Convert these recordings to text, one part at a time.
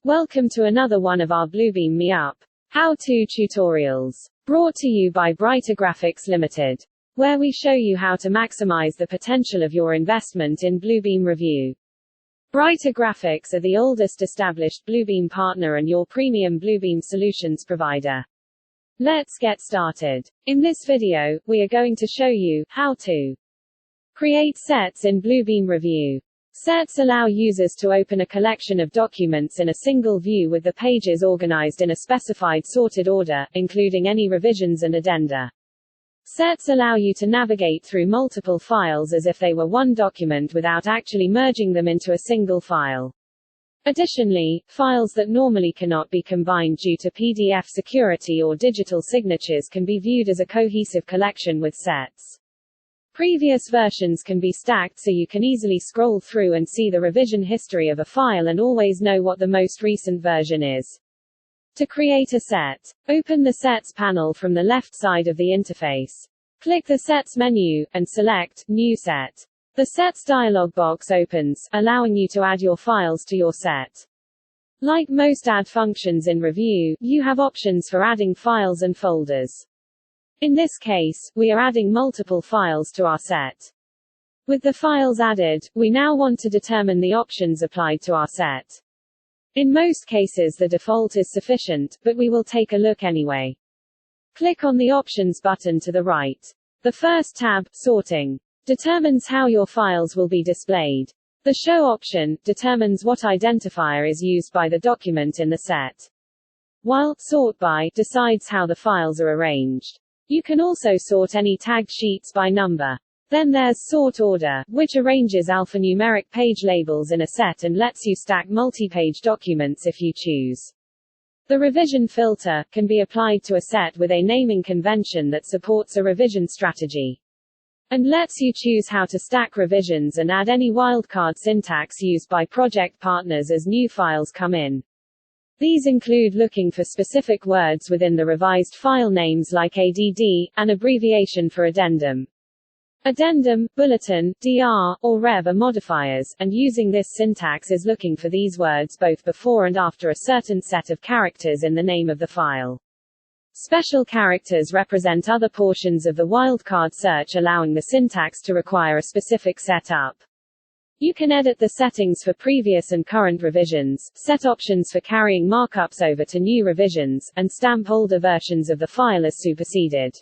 Welcome to another one of our Bluebeam Revu how-to tutorials, brought to you by Brighter Graphics Limited, where we show you how to maximize the potential of your investment in Bluebeam Revu. Brighter Graphics are the oldest established Bluebeam partner and your premium Bluebeam solutions provider. Let's get started. In this video, we are going to show you how to create sets in Bluebeam Revu. Sets allow users to open a collection of documents in a single view with the pages organized in a specified sorted order, including any revisions and addenda. Sets allow you to navigate through multiple files as if they were one document without actually merging them into a single file. Additionally, files that normally cannot be combined due to PDF security or digital signatures can be viewed as a cohesive collection with sets. Previous versions can be stacked so you can easily scroll through and see the revision history of a file and always know what the most recent version is. To create a set, open the Sets panel from the left side of the interface. Click the Sets menu, and select New Set. The Sets dialog box opens, allowing you to add your files to your set. Like most add functions in Revu, you have options for adding files and folders. In this case, we are adding multiple files to our set. With the files added, we now want to determine the options applied to our set. In most cases the default is sufficient, but we will take a look anyway. Click on the Options button to the right. The first tab, Sorting, determines how your files will be displayed. The Show option determines what identifier is used by the document in the set, while Sort By decides how the files are arranged. You can also sort any tagged sheets by number. Then there's Sort Order, which arranges alphanumeric page labels in a set and lets you stack multi-page documents if you choose. The Revision Filter can be applied to a set with a naming convention that supports a revision strategy, and lets you choose how to stack revisions and add any wildcard syntax used by project partners as new files come in. These include looking for specific words within the revised file names like add, an abbreviation for addendum. Addendum, bulletin, dr, or rev are modifiers, and using this syntax is looking for these words both before and after a certain set of characters in the name of the file. Special characters represent other portions of the wildcard search, allowing the syntax to require a specific setup. You can edit the settings for previous and current revisions, set options for carrying markups over to new revisions, and stamp older versions of the file as superseded.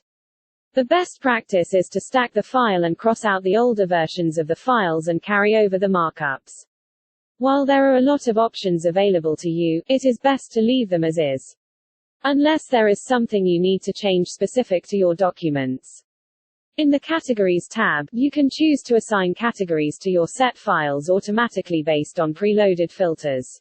The best practice is to stack the file and cross out the older versions of the files and carry over the markups. While there are a lot of options available to you, it is best to leave them as is, unless there is something you need to change specific to your documents. In the Categories tab, you can choose to assign categories to your set files automatically based on preloaded filters,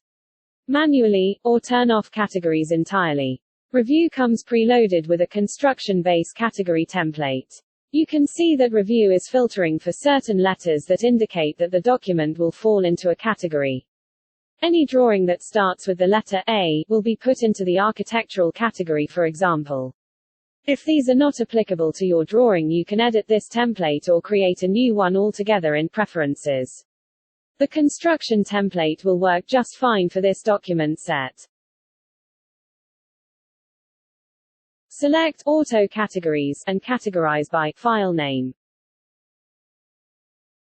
manually, or turn off categories entirely. Revu comes preloaded with a construction-based category template. You can see that Revu is filtering for certain letters that indicate that the document will fall into a category. Any drawing that starts with the letter A will be put into the architectural category, for example. If these are not applicable to your drawing, you can edit this template or create a new one altogether in Preferences. The construction template will work just fine for this document set. Select Auto Categories and categorize by file name.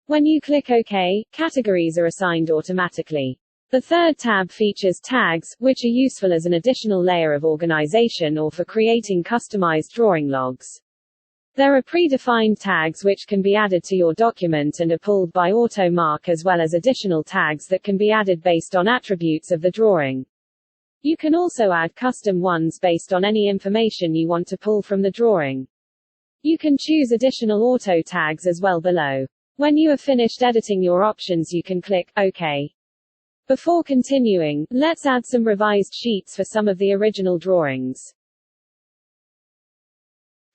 When you click OK, categories are assigned automatically. The third tab features tags, which are useful as an additional layer of organization or for creating customized drawing logs. There are predefined tags which can be added to your document and are pulled by AutoMark, as well as additional tags that can be added based on attributes of the drawing. You can also add custom ones based on any information you want to pull from the drawing. You can choose additional auto tags as well below. When you have finished editing your options, you can click OK. Before continuing, let's add some revised sheets for some of the original drawings.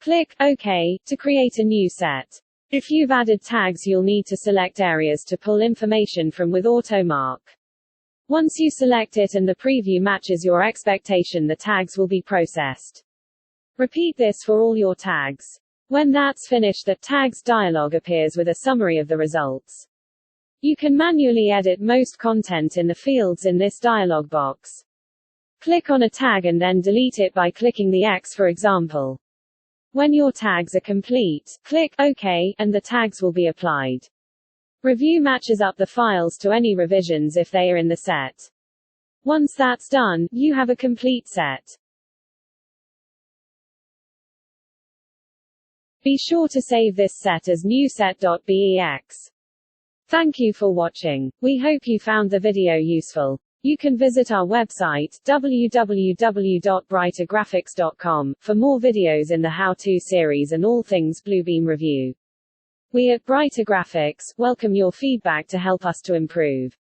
Click OK to create a new set. If you've added tags, you'll need to select areas to pull information from with AutoMark. Once you select it and the preview matches your expectation, the tags will be processed. Repeat this for all your tags. When that's finished, the Tags dialog appears with a summary of the results. You can manually edit most content in the fields in this dialog box. Click on a tag and then delete it by clicking the X, for example. When your tags are complete, click OK, and the tags will be applied. Revu matches up the files to any revisions if they are in the set. Once that's done, you have a complete set. Be sure to save this set as newset.bex. Thank you for watching. We hope you found the video useful. You can visit our website, www.brightergraphics.com, for more videos in the how-to series and all things Bluebeam Revu. We at Brighter Graphics welcome your feedback to help us to improve.